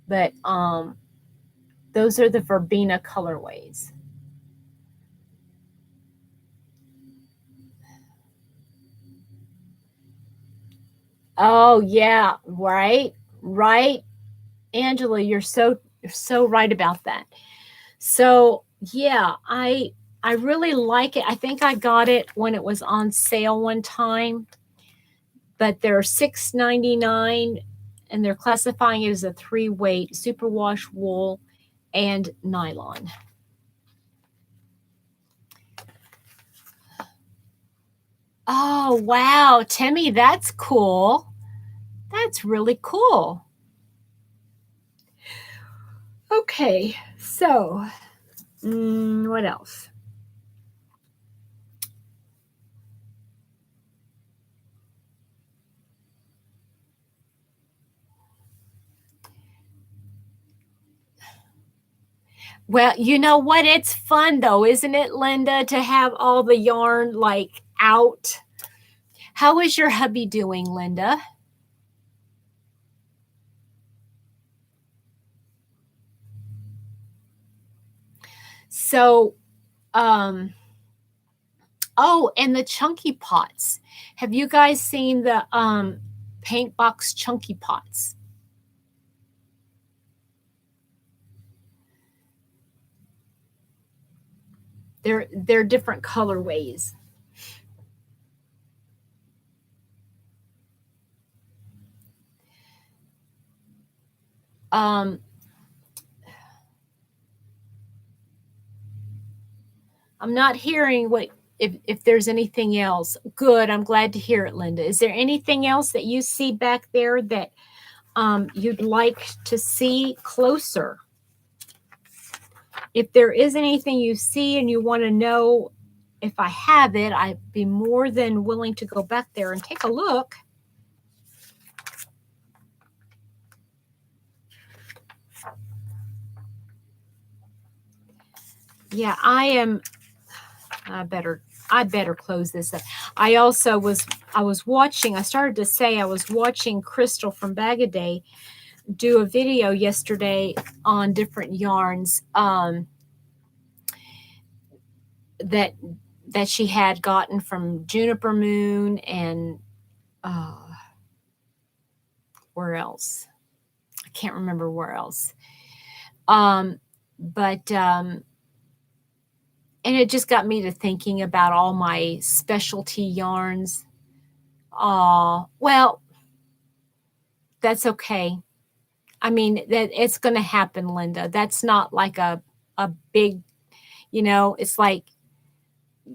But those are the Verbena colorways. Oh yeah, right. Angela, you're so right about that. So yeah, I really like it. I think I got it when it was on sale one time, but they're $6.99 and they're classifying it as a 3-weight superwash wool and nylon. Oh wow, Timmy, that's cool. That's really cool. Okay, so what else? Well, you know what? It's fun though, isn't it, Linda, to have all the yarn like out? How is your hubby doing, Linda? So, oh, and the chunky pots. Have you guys seen the Paintbox chunky pots? They're different colorways. I'm not hearing what, if there's anything else. Good, I'm glad to hear it, Linda. Is there anything else that you see back there that you'd like to see closer? If there is anything you see and you want to know if I have it, I'd be more than willing to go back there and take a look. Yeah, I better close this up. I was watching Crystal from Bag a Day do a video yesterday on different yarns that she had gotten from Juniper Moon and where else? I can't remember where else. But and it just got me to thinking about all my specialty yarns. Well, that's okay. I mean, that it's going to happen, Linda. That's not like a big, it's like,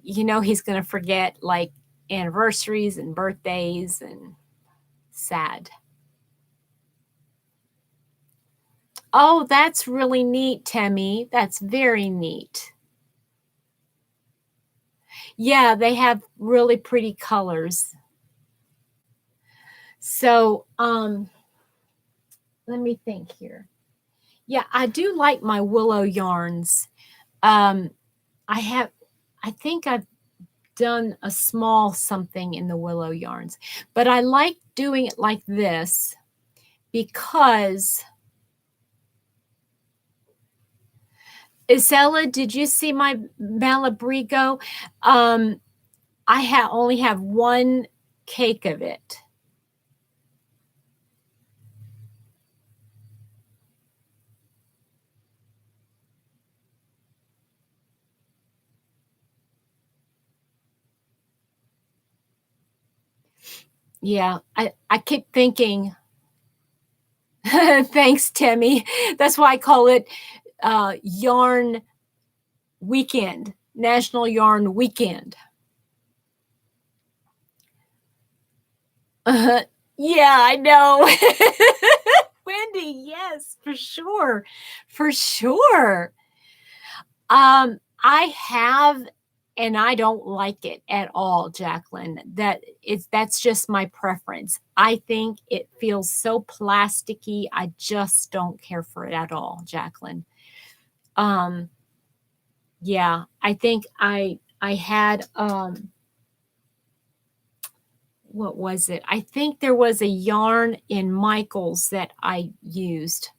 he's going to forget like anniversaries and birthdays, and sad. Oh, that's really neat, Temmie. That's very neat. Yeah, they have really pretty colors. So, let me think here. Yeah, I do like my Willow Yarns. I think I've done a small something in the Willow Yarns, but I like doing it like this because Isella, did you see my Malabrigo? I only have one cake of it. Yeah, I keep thinking, Thanks, Timmy. That's why I call it Yarn Weekend, National Yarn Weekend. Yeah, I know. Wendy, yes, for sure. For sure. I have, and I don't like it at all, Jacqueline. That's just my preference. I think it feels so plasticky. I just don't care for it at all, Jacqueline. Yeah, I think I had what was it? I think there was a yarn in Michael's that I used.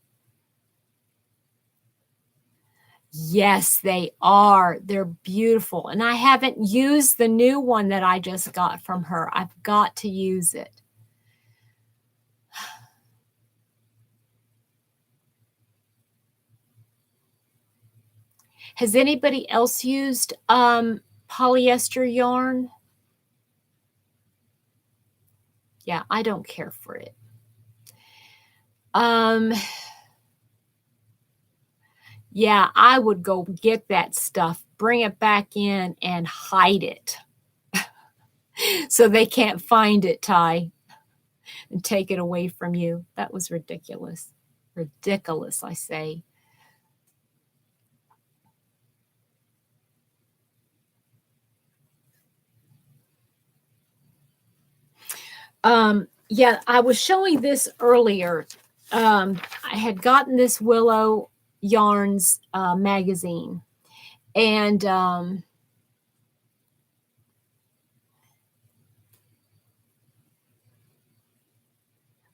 Yes, they are. They're beautiful. And I haven't used the new one that I just got from her. I've got to use it. Has anybody else used polyester yarn? Yeah, I don't care for it. Yeah, I would go get that stuff, bring it back in, and hide it so they can't find it, Ty, and take it away from you. That was ridiculous. Ridiculous, I say. Yeah, I was showing this earlier. I had gotten this Willow Yarns magazine, and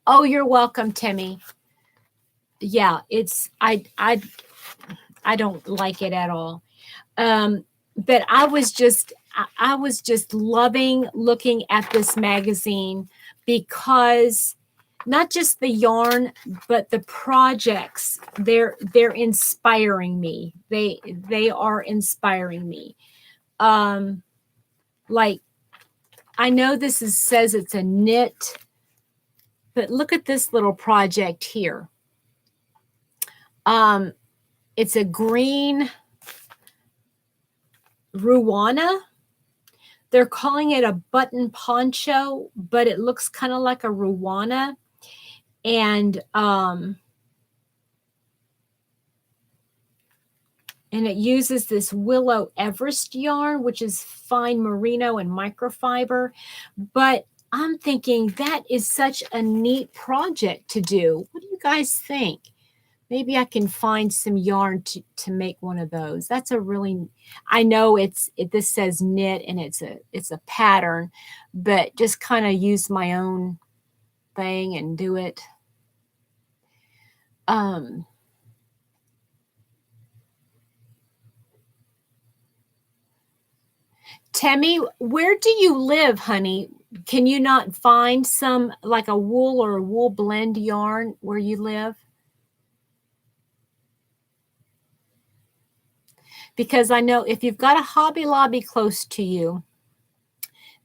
oh, you're welcome, Timmy. Yeah, it's I don't like it at all. But I was just loving looking at this magazine because not just the yarn, but the projects, they're inspiring me. They are inspiring me. Like, I know this says it's a knit, but look at this little project here. It's a green Ruana. They're calling it a button poncho, but it looks kind of like a Ruana. And it uses this Willow Everest yarn, which is fine merino and microfiber. But I'm thinking that is such a neat project to do. What do you guys think? Maybe I can find some yarn to make one of those. That's a really, I know this says knit and it's a pattern, but just kind of use my own thing and do it. Tammy, where do you live, honey? Can you not find some, like a wool or a wool blend yarn where you live? Because I know if you've got a Hobby Lobby close to you,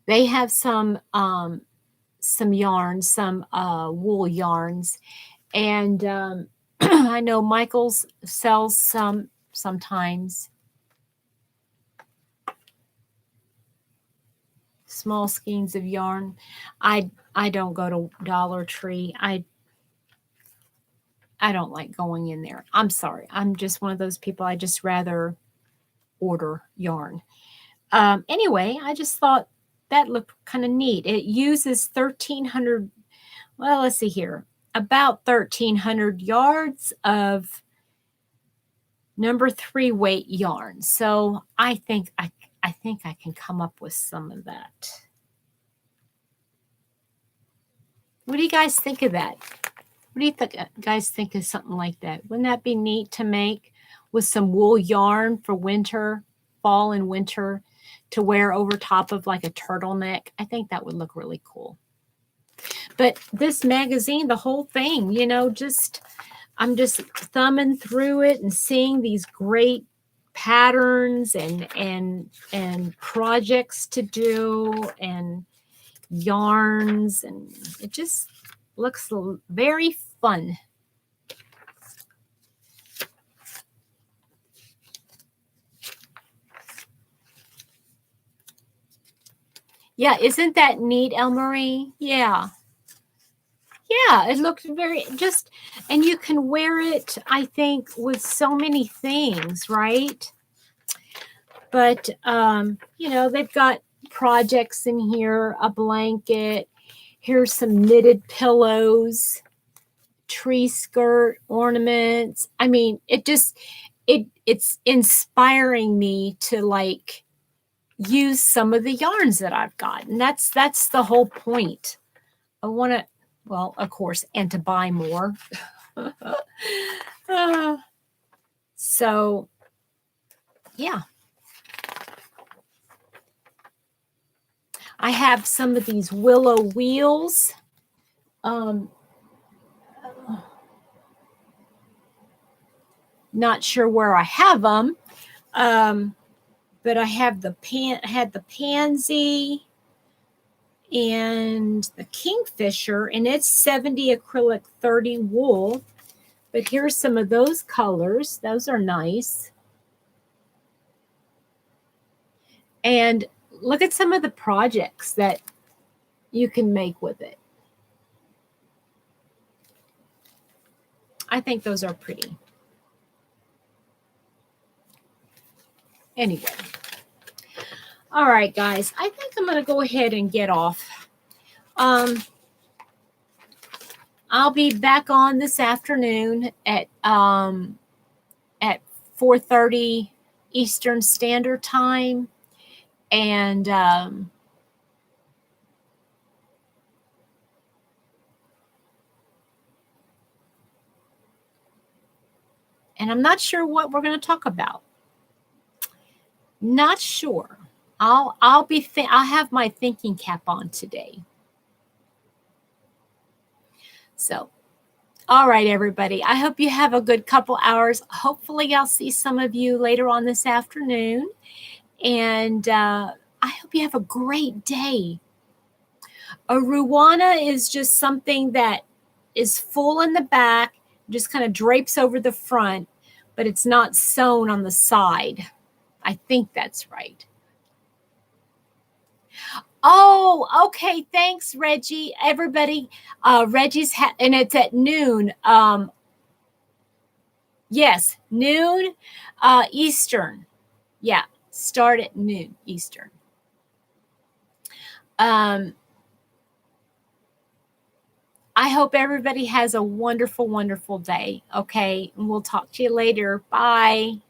they have some yarns, some wool yarns. And I know Michael's sells some sometimes. Small skeins of yarn. I don't go to Dollar Tree. I don't like going in there. I'm sorry. I'm just one of those people. I just rather order yarn. Anyway, I just thought that looked kind of neat. It uses 1,300, well, let's see here, about 1,300 yards of number 3 weight yarn. So I think I can come up with some of that. What do you guys think of that? What do you guys think of something like that? Wouldn't that be neat to make with some wool yarn for winter, fall and winter, to wear over top of like a turtleneck? I think that would look really cool. But this magazine, the whole thing, you know, I'm just thumbing through it and seeing these great patterns and projects to do and yarns, and it just looks very fun. Yeah, isn't that neat, Elmarie? Yeah. Yeah, it looks very just, and you can wear it, I think, with so many things, right? But, you know, they've got projects in here, a blanket. Here's some knitted pillows, tree skirt, ornaments. I mean, it's inspiring me to like use some of the yarns that I've got. And that's the whole point. I want to, well, of course, and to buy more. So, yeah. I have some of these willow wheels. Not sure where I have them, but I have the pansy and the kingfisher, and it's 70 acrylic, 30 wool. But here's some of those colors. Those are nice. And look at some of the projects that you can make with it. I think those are pretty. Anyway. All right, guys. I think I'm going to go ahead and get off. I'll be back on this afternoon at 4:30 Eastern Standard Time. And I'm not sure what we're going to talk about. Not sure. I'll have my thinking cap on today. So, all right, everybody. I hope you have a good couple hours. Hopefully, I'll see some of you later on this afternoon. And I hope you have a great day. A ruana is just something that is full in the back, just kind of drapes over the front, but it's not sewn on the side. I think that's right. Oh, okay. Thanks, Reggie. Everybody, Reggie's and it's at noon. Yes, noon Eastern. Yeah, start at noon Eastern. I hope everybody has a wonderful, wonderful day. Okay, and we'll talk to you later. Bye.